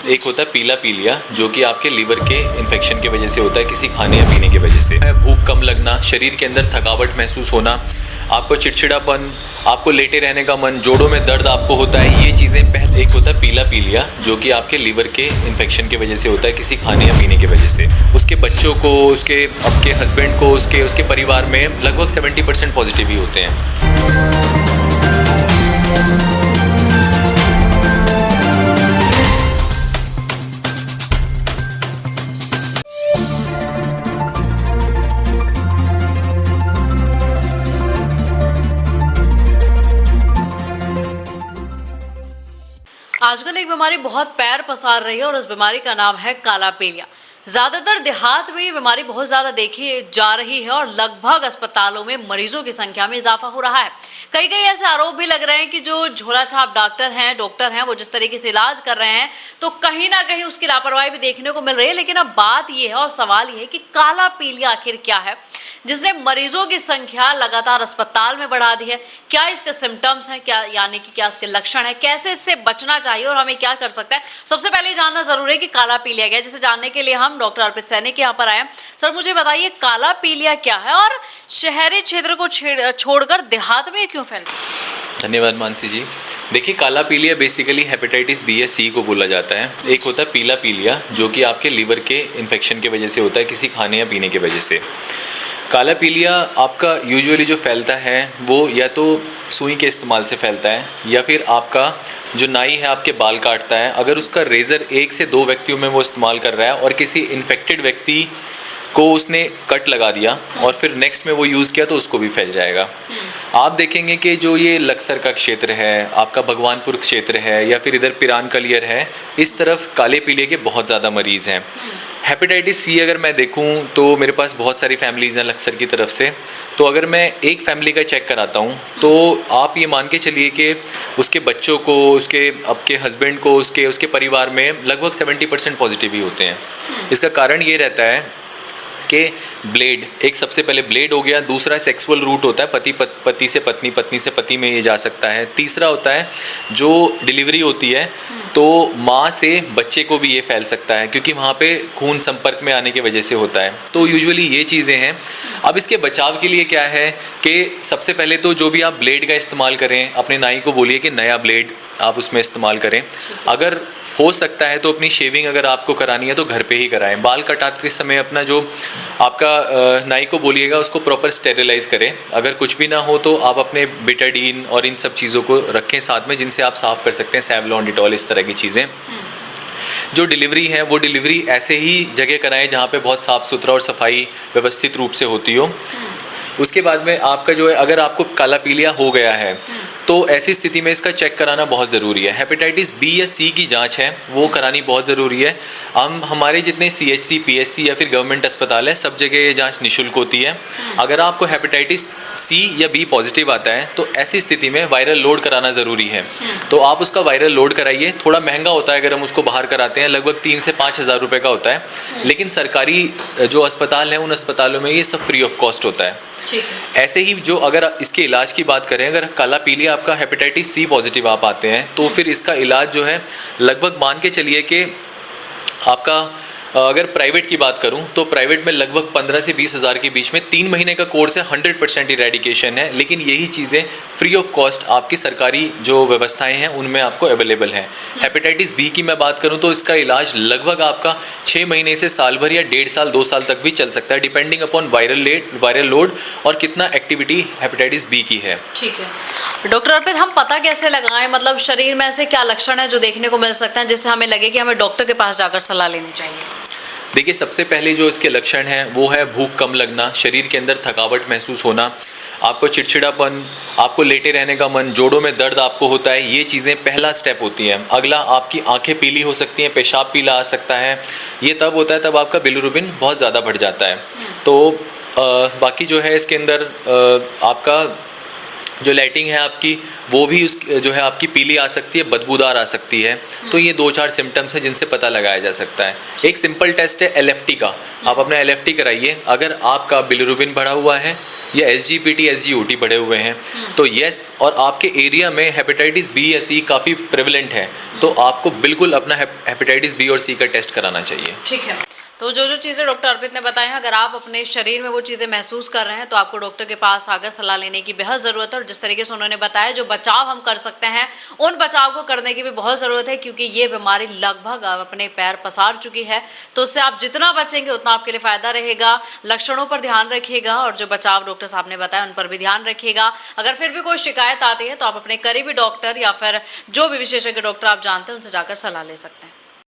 एक होता है पीला पीलिया, जो कि आपके लीवर के इन्फेक्शन की वजह से होता है, किसी खाने या पीने की वजह से। भूख कम लगना, शरीर के अंदर थकावट महसूस होना, आपको चिड़चिड़ापन, आपको लेटे रहने का मन, जोड़ों में दर्द आपको होता है, ये चीज़ें एक होता है पीला पीलिया, जो कि आपके लीवर के इन्फेक्शन की वजह से होता है, किसी खाने या पीने की वजह से। उसके बच्चों को, उसके आपके हस्बैंड को, उसके परिवार में लगभग 70% पॉजिटिव ही होते हैं। आजकल एक बीमारी बहुत पैर पसार रही है और उस बीमारी का नाम है काला पीलिया। ज्यादातर देहात में ये बीमारी बहुत ज्यादा देखी जा रही है और लगभग अस्पतालों में मरीजों की संख्या में इजाफा हो रहा है। कई ऐसे आरोप भी लग रहे हैं कि जो झोला छाप डॉक्टर हैं वो जिस तरीके से इलाज कर रहे हैं तो कहीं ना कहीं उसकी लापरवाही भी देखने को मिल रही है। लेकिन अब बात ये है और सवाल ये है कि काला पीलिया आखिर क्या है जिसने मरीजों की संख्या लगातार अस्पताल में बढ़ा दी है। क्या इसके सिम्टम्स हैं, क्या यानी कि क्या इसके लक्षण है, कैसे इससे बचना चाहिए और हमें क्या कर सकते हैं। सबसे पहले जानना जरूरी है कि काला पीलिया क्या है, जिसे जानने के लिए हम डॉक्टर अर्पित सैनी के यहाँ पर आए। सर मुझे बताइए काला पीलिया क्या है और शहरी क्षेत्र को छोड़कर देहात में क्यों फैलता है? धन्यवाद मानसी जी। देखिए, काला पीलिया बेसिकली हेपेटाइटिस बी या सी को बोला जाता है। एक होता है पीला पीलिया, जो कि आपके लीवर के इन्फेक्शन की वजह से होता है, किसी खाने या पीने की वजह से। काला पीलिया आपका यूजुअली जो फैलता है वो या तो सुई के इस्तेमाल से फैलता है, या फिर आपका जो नाई है आपके बाल काटता है, अगर उसका रेज़र 1 से 2 व्यक्तियों में वो इस्तेमाल कर रहा है और किसी इन्फेक्टेड व्यक्ति को उसने कट लगा दिया और फिर नेक्स्ट में वो यूज़ किया तो उसको भी फैल जाएगा। आप देखेंगे कि जो ये लक्सर का क्षेत्र है, आपका भगवानपुर क्षेत्र है, या फिर इधर पिरान कलियर है, इस तरफ काले पीलिया के बहुत ज़्यादा मरीज़ हैं। हेपेटाइटिस सी अगर मैं देखूं तो मेरे पास बहुत सारी फैमिलीज़ हैं लक्सर की तरफ से। तो अगर मैं एक फैमिली का चेक कराता हूं तो आप ये मान के चलिए कि उसके बच्चों को, आपके हस्बैंड को, उसके परिवार में लगभग 70% पॉजिटिव ही होते हैं। इसका कारण ये रहता है कि ब्लेड, एक सबसे पहले ब्लेड हो गया, दूसरा सेक्सुअल रूट होता है, पति से पत्नी, पत्नी से पति में ये जा सकता है। तीसरा होता है जो डिलीवरी होती है तो माँ से बच्चे को भी ये फैल सकता है, क्योंकि वहाँ पे खून संपर्क में आने की वजह से होता है। तो यूजुअली ये चीज़ें हैं। अब इसके बचाव के लिए क्या है कि सबसे पहले तो जो भी आप ब्लेड का इस्तेमाल करें, अपने नाई को बोलिए कि नया ब्लेड आप उसमें इस्तेमाल करें। अगर हो सकता है तो अपनी शेविंग अगर आपको करानी है तो घर पे ही कराएं। बाल कटाते समय अपना जो आपका नाई को बोलिएगा उसको प्रॉपर स्टेरिलाइज करें। अगर कुछ भी ना हो तो आप अपने बेटाडीन और इन सब चीज़ों को रखें साथ में, जिनसे आप साफ़ कर सकते हैं, सेवलॉन, डिटॉल, इस तरह की चीज़ें। जो डिलीवरी है वो डिलीवरी ऐसे ही जगह कराएं जहाँ पे बहुत साफ़ सुथरा और सफाई व्यवस्थित रूप से होती हो। उसके बाद में आपका जो है, अगर आपको काला पीलिया हो गया है तो ऐसी स्थिति में इसका चेक कराना बहुत ज़रूरी है। हेपेटाइटिस बी या सी की जांच है वो करानी बहुत ज़रूरी है। हमारे जितने CHC, PHC या फिर गवर्नमेंट अस्पताल है, सब जगह ये जांच निःशुल्क होती है। अगर आपको हेपेटाइटिस सी या बी पॉजिटिव आता है तो ऐसी स्थिति में वायरल लोड कराना ज़रूरी है। तो आप उसका वायरल लोड कराइए। थोड़ा महंगा होता है अगर हम उसको बाहर कराते हैं, लगभग 3 से 5 हज़ार रुपये का होता है, लेकिन सरकारी जो अस्पताल हैं उन अस्पतालों में ये सब फ्री ऑफ कॉस्ट होता है। ऐसे ही जो अगर इसके इलाज की बात करें, अगर काला पीलिया आपका हेपेटाइटिस सी पॉजिटिव आप आते हैं तो फिर इसका इलाज जो है लगभग मान के चलिए कि आपका, अगर प्राइवेट की बात करूं तो प्राइवेट में लगभग 15 से 20 हज़ार के बीच में 3 महीने का कोर्स है, 100% इरेडिकेशन है। लेकिन यही चीज़ें फ्री ऑफ कॉस्ट आपकी सरकारी जो व्यवस्थाएं हैं उनमें आपको अवेलेबल हैं। हेपेटाइटिस बी की मैं बात करूं तो इसका इलाज लगभग आपका 6 महीने से साल भर या 1.5 साल 2 साल तक भी चल सकता है, डिपेंडिंग अपॉन वायरल लोड और कितना एक्टिविटी हेपेटाइटिस बी की है। ठीक है डॉक्टर अर्पित, हम पता कैसे लगाएं, मतलब शरीर में ऐसे क्या लक्षण है जो देखने को मिल सकते हैं जिससे हमें लगे कि हमें डॉक्टर के पास जाकर सलाह लेनी चाहिए? देखिए, सबसे पहले जो इसके लक्षण हैं वो है भूख कम लगना, शरीर के अंदर थकावट महसूस होना, आपको चिड़चिड़ापन, आपको लेटे रहने का मन, जोड़ों में दर्द आपको होता है, ये चीज़ें पहला स्टेप होती हैं। अगला, आपकी आंखें पीली हो सकती हैं, पेशाब पीला आ सकता है। ये तब होता है तब आपका बिलिरुबिन बहुत ज़्यादा बढ़ जाता है। तो बाकी जो है इसके अंदर आपका जो लाइटिंग है आपकी वो भी उस जो है आपकी पीली आ सकती है, बदबूदार आ सकती है। तो ये 2-4 सिम्टम्स हैं जिनसे पता लगाया जा सकता है। एक सिंपल टेस्ट है LFT का, आप अपना LFT कराइए। अगर आपका बिलिरुबिन बढ़ा हुआ है या SGPT SGOT बढ़े हुए हैं तो यस, और आपके एरिया में हेपेटाइटिस B या C काफ़ी प्रेवलेंट है तो आपको बिल्कुल अपना हेपेटाइटिस B और C का टेस्ट कराना चाहिए। ठीक है, तो जो चीज़ें डॉक्टर अर्पित ने बताई हैं, अगर आप अपने शरीर में वो चीज़ें महसूस कर रहे हैं तो आपको डॉक्टर के पास आकर सलाह लेने की बेहद ज़रूरत है। और जिस तरीके से उन्होंने बताया, जो बचाव हम कर सकते हैं उन बचाव को करने की भी बहुत ज़रूरत है, क्योंकि ये बीमारी लगभग अब अपने पैर पसार चुकी है। तो उससे आप जितना बचेंगे उतना आपके लिए फ़ायदा रहेगा। लक्षणों पर ध्यान रखिएगा और जो बचाव डॉक्टर साहब ने बताया उन पर भी ध्यान रखिएगा। अगर फिर भी कोई शिकायत आती है तो आप अपने करीबी डॉक्टर या फिर जो भी विशेषज्ञ डॉक्टर आप जानते हैं उनसे जाकर सलाह ले सकते हैं।